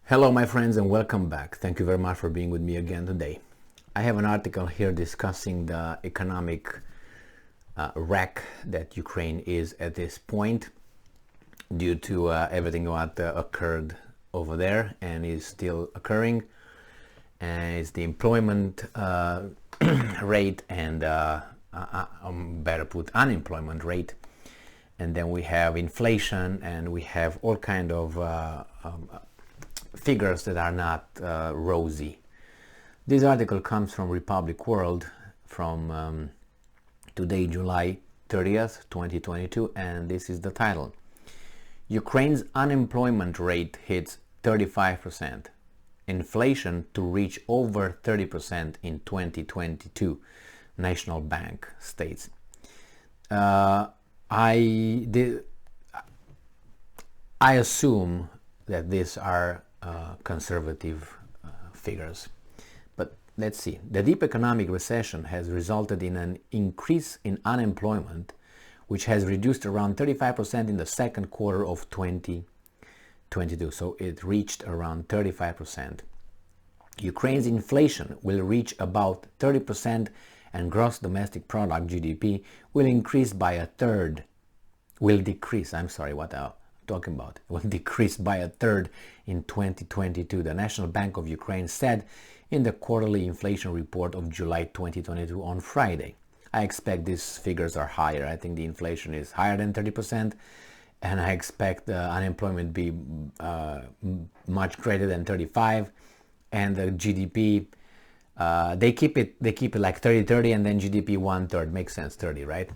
Hello my friends and welcome back. Thank you very much for being with me again today. I have an article here discussing the economic wreck that Ukraine is at this point due to everything what occurred over there and is still occurring. And it's the employment rate and better put unemployment rate. And then we have inflation and we have all kind of figures that are not rosy. This article comes from Republic World from today, July 30th, 2022, and this is the title. Ukraine's unemployment rate hits 35%. Inflation to reach over 30% in 2022, National Bank states. I assume that these are conservative figures. But let's see. The deep economic recession has resulted in an increase in unemployment, which has reduced around 35% in the second quarter of 2022. So it reached around 35%. Ukraine's inflation will reach about 30% and gross domestic product GDP will increase by a third. Will decrease by a third in 2022, the National Bank of Ukraine said in the quarterly inflation report of July 2022 on Friday. I expect these figures are higher. I think the inflation is higher than 30%, and I expect the unemployment be much greater than 35%, and the GDP they keep it like 30-30, and then GDP 1/3. Makes sense, 30, right?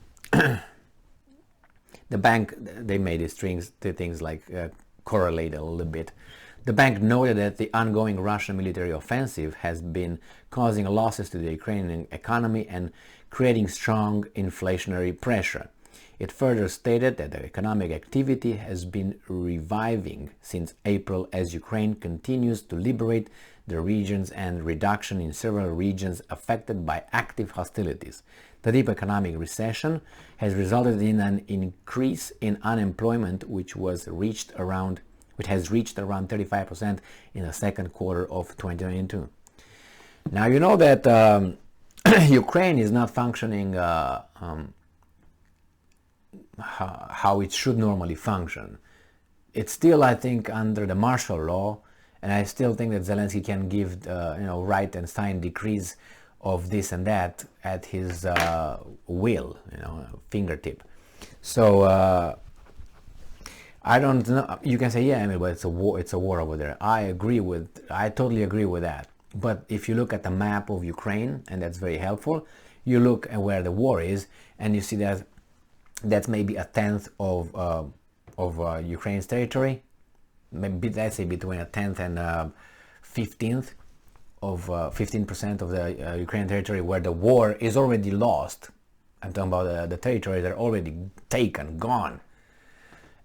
The bank, they made these things like correlate a little bit. The bank noted that the ongoing Russian military offensive has been causing losses to the Ukrainian economy and creating strong inflationary pressure. It further stated that the economic activity has been reviving since April as Ukraine continues to liberate the regions and reduction in several regions affected by active hostilities. The deep economic recession has resulted in an increase in unemployment, which has reached around 35% in the second quarter of 2022. Now you know that Ukraine is not functioning how it should normally function. It's still, I think, under the martial law, and I still think that Zelensky can give write and sign decrees of this and that at his will, fingertip. So I don't know. You can say, yeah, but it's a war. It's a war over there. I totally agree with that. But if you look at the map of Ukraine, and that's very helpful, you look at where the war is, and you see that that's maybe a tenth of Ukraine's territory. Maybe let's say between a tenth and 15th of 15% of the Ukrainian territory where the war is already lost. I'm talking about the territory they're already taken, gone.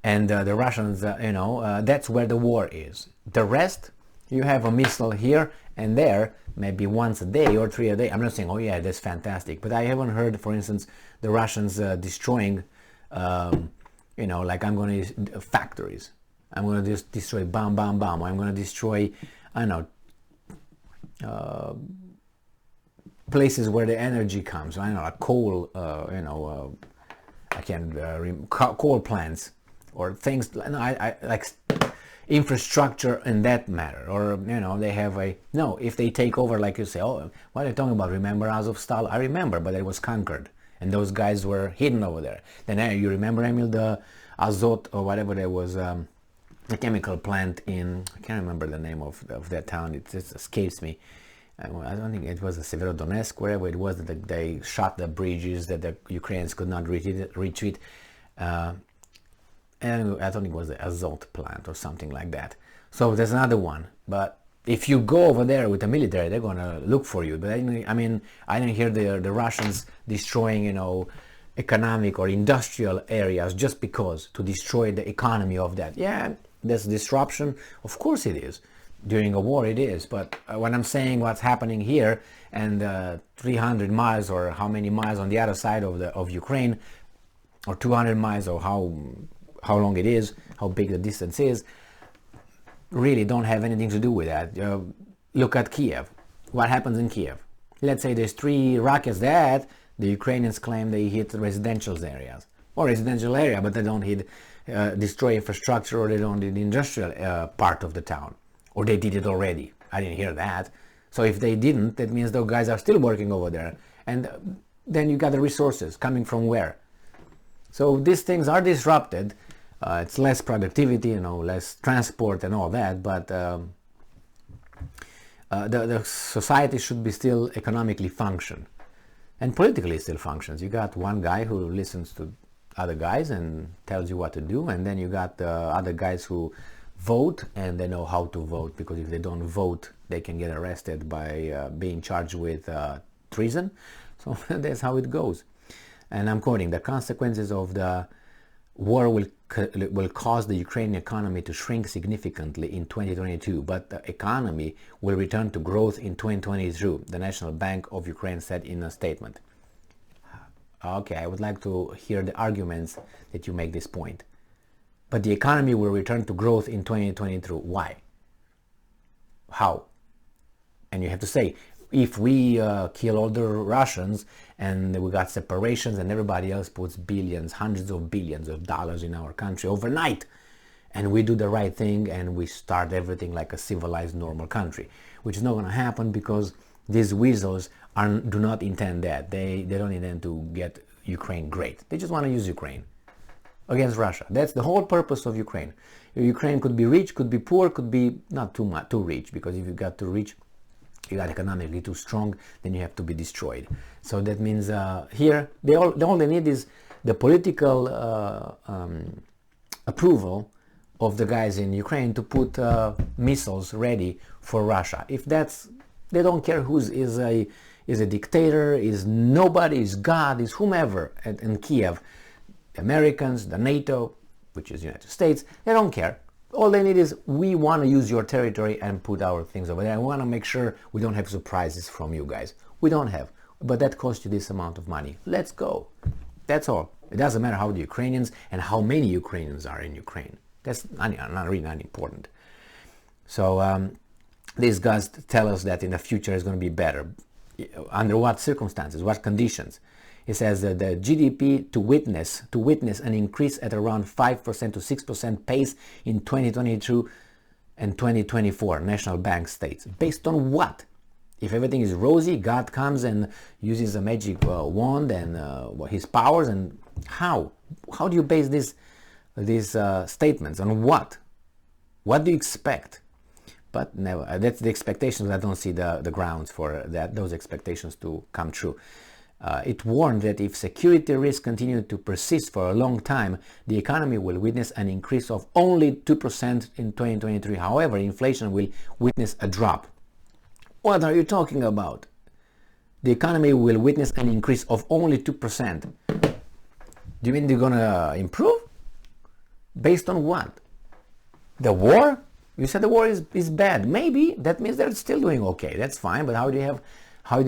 And the Russians, that's where the war is. The rest, you have a missile here and there, maybe once a day or 3 a day. I'm not saying, oh yeah, that's fantastic. But I haven't heard, for instance, the Russians destroying, like I'm going to factories. I'm going to just destroy bam, bam, bam. I'm going to destroy, I don't know, places where the energy comes. I don't know, like coal, coal plants or things. I like infrastructure in that matter. Or they have if they take over, like you say, oh, what are you talking about? Remember Azovstal? I remember, but it was conquered, and those guys were hidden over there. Then you remember, Emil, the Azot or whatever there was. A chemical plant in, I can't remember the name of that town, it just escapes me. I don't think it was Severodonetsk, wherever it was, that they shot the bridges that the Ukrainians could not retreat. And I don't think it was the Azot plant or something like that. So there's another one. But if you go over there with the military, they're going to look for you. But I didn't hear the Russians destroying, economic or industrial areas just because to destroy the economy of that. Yeah, there's disruption. Of course it is. During a war it is. But when I'm saying what's happening here and 300 miles or how many miles on the other side of Ukraine, or 200 miles, or how long it is, how big the distance is, really don't have anything to do with that. Look at Kiev. What happens in Kiev? Let's say there's 3 rockets that the Ukrainians claim they hit residential areas, or residential area, but they don't hit, destroy infrastructure, or they don't hit the industrial part of the town, or they did it already. I didn't hear that. So if they didn't, that means those guys are still working over there. And then you got the resources coming from where? So these things are disrupted. It's less productivity, less transport and all that, but the society should be still economically function, and politically still functions. You got one guy who listens to other guys and tells you what to do, and then you got other guys who vote, and they know how to vote, because if they don't vote, they can get arrested by being charged with treason. So that's how it goes. And I'm quoting, the consequences of the war will cause the Ukrainian economy to shrink significantly in 2022, but the economy will return to growth in 2023, the National Bank of Ukraine said in a statement. Okay, I would like to hear the arguments that you make this point. But the economy will return to growth in 2023. Why? How? And you have to say, if we kill all the Russians and we got separations and everybody else puts billions, hundreds of billions of dollars in our country overnight, and we do the right thing and we start everything like a civilized, normal country, which is not going to happen, because these weasels do not intend that. They don't intend to get Ukraine great. They just want to use Ukraine against Russia. That's the whole purpose of Ukraine. Ukraine could be rich, could be poor, could be not too rich, because if you got too rich, you got economically too strong, then you have to be destroyed. So that means here, all they need is the political approval of the guys in Ukraine to put missiles ready for Russia. If that's, they don't care who is a dictator, is nobody, is God, is whomever in Kiev, the Americans, the NATO, which is the United States, they don't care. All they need is, we want to use your territory and put our things over there. I want to make sure we don't have surprises from you guys. We don't have, but that costs you this amount of money. Let's go. That's all. It doesn't matter how the Ukrainians and how many Ukrainians are in Ukraine. That's not important. So these guys tell us that in the future is going to be better. Under what circumstances? What conditions? It says that the GDP to witness an increase at around 5% to 6% pace in 2022 and 2024, National Bank states. Based on what? If everything is rosy, God comes and uses a magic wand and his powers, and how? How do you base these statements on what? What do you expect? But never. That's the expectations. I don't see the grounds for those expectations to come true. It warned that if security risks continue to persist for a long time, the economy will witness an increase of only 2% in 2023. However, inflation will witness a drop. What are you talking about? The economy will witness an increase of only 2%. Do you mean they're gonna improve? Based on what? The war? You said the war is bad. Maybe that means they're still doing okay. That's fine. But how do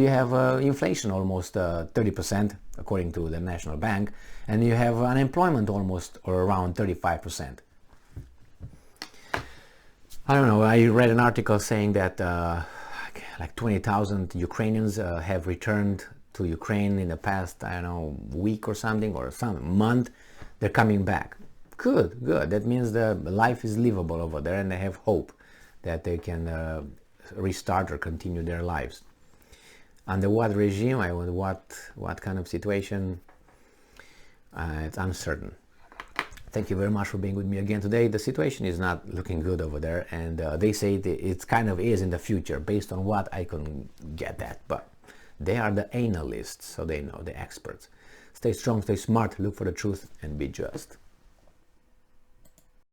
you have inflation almost 30% according to the National Bank, and you have unemployment almost or around 35%? I don't know. I read an article saying that like 20,000 Ukrainians have returned to Ukraine in the past, I don't know, week or something, or some month. They're coming back. Good. That means the life is livable over there, and they have hope that they can restart or continue their lives. Under what regime? I wonder what kind of situation? It's uncertain. Thank you very much for being with me again today. The situation is not looking good over there, and they say it kind of is in the future. Based on what, I couldn't get that, but they are the analysts, so they know, the experts. Stay strong, stay smart, look for the truth, and be just.